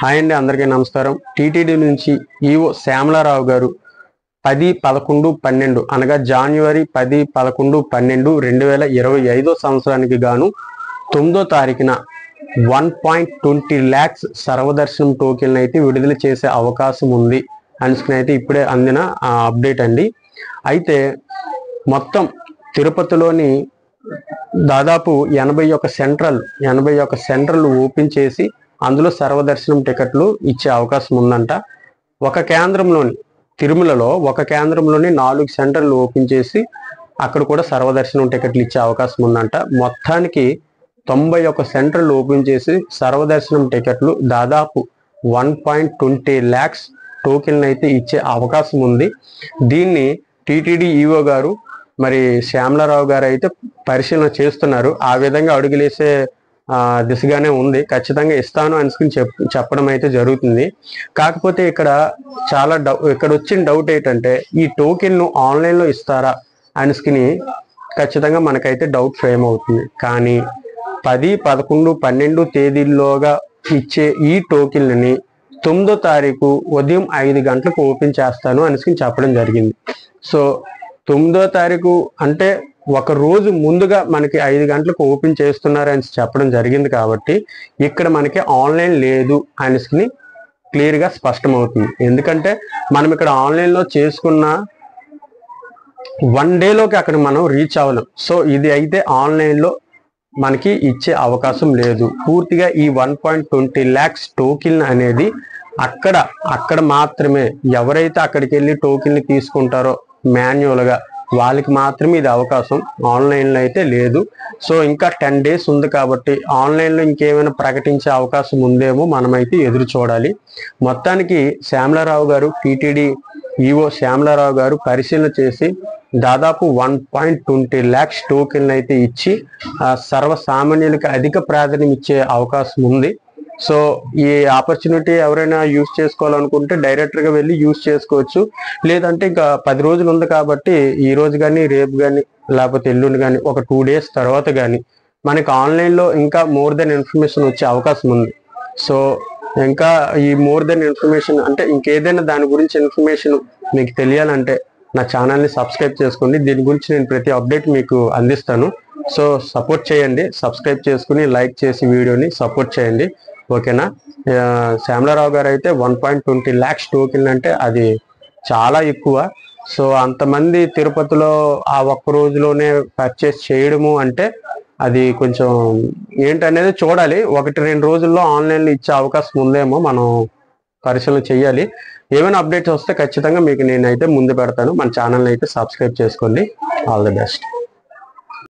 Hi అండి, అందరికీ నమస్కారం. టీటీడీ నుంచి ఈవో శ్యామలారావు గారు 10-11-12 అనగా జనవరి 10-11-12 2025 సంవత్సరానికి గాను 9వ తారీఖున 1.20 lakhs సర్వదర్శనం టోకెన్ అయితే విడుదల చేసే అవకాశం ఉంది అనుకుని అయితే ఇప్పుడే అందిన అప్డేట్ అండి. అయితే మొత్తం తిరుపతిలోని దాదాపు 81 సెంటర్లు ఓపెన్ చేసి అందులో సర్వదర్శనం టికెట్లు ఇచ్చే అవకాశం ఉందంట. ఒక కేంద్రంలోని తిరుమలలో ఒక కేంద్రంలోని 4 సెంటర్లు ఓపెన్ చేసి అక్కడ కూడా సర్వదర్శనం టికెట్లు ఇచ్చే అవకాశం ఉందంట. మొత్తానికి 91 సెంటర్లు ఓపెన్ చేసి సర్వదర్శనం టికెట్లు దాదాపు 1.20 lakhs టోకెన్లు అయితే ఇచ్చే అవకాశం ఉంది. దీన్ని టీటీడీ ఈవో గారు మరి శ్యామలారావు గారు అయితే పరిశీలన చేస్తున్నారు. ఆ విధంగా అడుగులేసే దిశగానే ఉంది. ఖచ్చితంగా ఇస్తాను అనుకుని చెప్పడం అయితే జరుగుతుంది. కాకపోతే ఇక్కడ వచ్చిన డౌట్ ఏంటంటే ఈ టోకెన్ను ఆన్లైన్లో ఇస్తారా అనుకుని ఖచ్చితంగా మనకైతే డౌట్ ఫ్రేమ్ అవుతుంది. కానీ 10, 11, 12 తేదీల్లోగా ఇచ్చే ఈ టోకెన్లని 9వ తారీఖు ఉదయం 5 గంటలకు ఓపెన్ చేస్తాను అనుకుని చెప్పడం జరిగింది. సో 9వ తారీఖు అంటే ఒక రోజు ముందుగా మనకి 5 గంటలకు ఓపెన్ చేస్తున్నారని చెప్పడం జరిగింది. కాబట్టి ఇక్కడ మనకి ఆన్లైన్ లేదు అనేసి క్లియర్గా స్పష్టమవుతుంది. ఎందుకంటే మనం ఇక్కడ ఆన్లైన్లో చేసుకున్న 1 డేలోకి అక్కడ మనం రీచ్ అవ్వలేం. సో ఇది అయితే ఆన్లైన్లో మనకి ఇచ్చే అవకాశం లేదు. పూర్తిగా ఈ 1.20 lakhs టోకెన్ అనేది అక్కడ మాత్రమే ఎవరైతే అక్కడికి వెళ్ళి టోకెన్ని తీసుకుంటారో మాన్యువల్గా వాళ్ళకి మాత్రమే ఇది అవకాశం, ఆన్లైన్లో అయితే లేదు. సో ఇంకా 10 days ఉంది కాబట్టి ఆన్లైన్లో ఇంకేమైనా ప్రకటించే అవకాశం ఉందేమో మనమైతే ఎదురు చూడాలి. మొత్తానికి శ్యామలారావు గారు టీటీడీ ఈవో శ్యామలారావు గారు పరిశీలన చేసి దాదాపు 1.20 lakhs టోకెన్లు అయితే ఇచ్చి సర్వసామాన్యులకి అధిక ప్రాధాన్యం ఇచ్చే అవకాశం ఉంది. సో ఈ ఆపర్చునిటీ ఎవరైనా యూజ్ చేసుకోవాలనుకుంటే డైరెక్ట్గా వెళ్ళి యూజ్ చేసుకోవచ్చు. లేదంటే ఇంకా 10 రోజులు ఉంది కాబట్టి ఈ రోజు కానీ రేపు కానీ లేకపోతే ఎల్లుండి కానీ ఒక 2 days తర్వాత కానీ మనకి ఆన్లైన్లో ఇంకా మోర్ దెన్ ఇన్ఫర్మేషన్ వచ్చే అవకాశం ఉంది. సో ఇంకా ఈ మోర్ దెన్ ఇన్ఫర్మేషన్ అంటే ఇంకేదైనా దాని గురించి ఇన్ఫర్మేషన్ మీకు తెలియాలంటే నా ఛానల్ని సబ్స్క్రైబ్ చేసుకోండి. దీని గురించి నేను ప్రతి అప్డేట్ మీకు అందిస్తాను. సో సపోర్ట్ చేయండి, సబ్స్క్రైబ్ చేసుకుని లైక్ చేసి వీడియోని సపోర్ట్ చేయండి, ఓకేనా. శ్యామలారావు గారు అయితే 1.20 lakhs టోకెన్ అంటే అది చాలా ఎక్కువ. సో అంతమంది తిరుపతిలో ఆ ఒక్క రోజులోనే పర్చేస్ చేయడము అంటే అది కొంచెం ఏంటనేది చూడాలి. 1-2 రోజుల్లో ఆన్లైన్లో ఇచ్చే అవకాశం ఉందేమో మనం పరిశీలన చేయాలి. ఏమైనా అప్డేట్స్ వస్తే ఖచ్చితంగా మీకు నేనైతే ముందు పెడతాను. మన ఛానల్ని అయితే సబ్స్క్రైబ్ చేసుకోండి. All the best.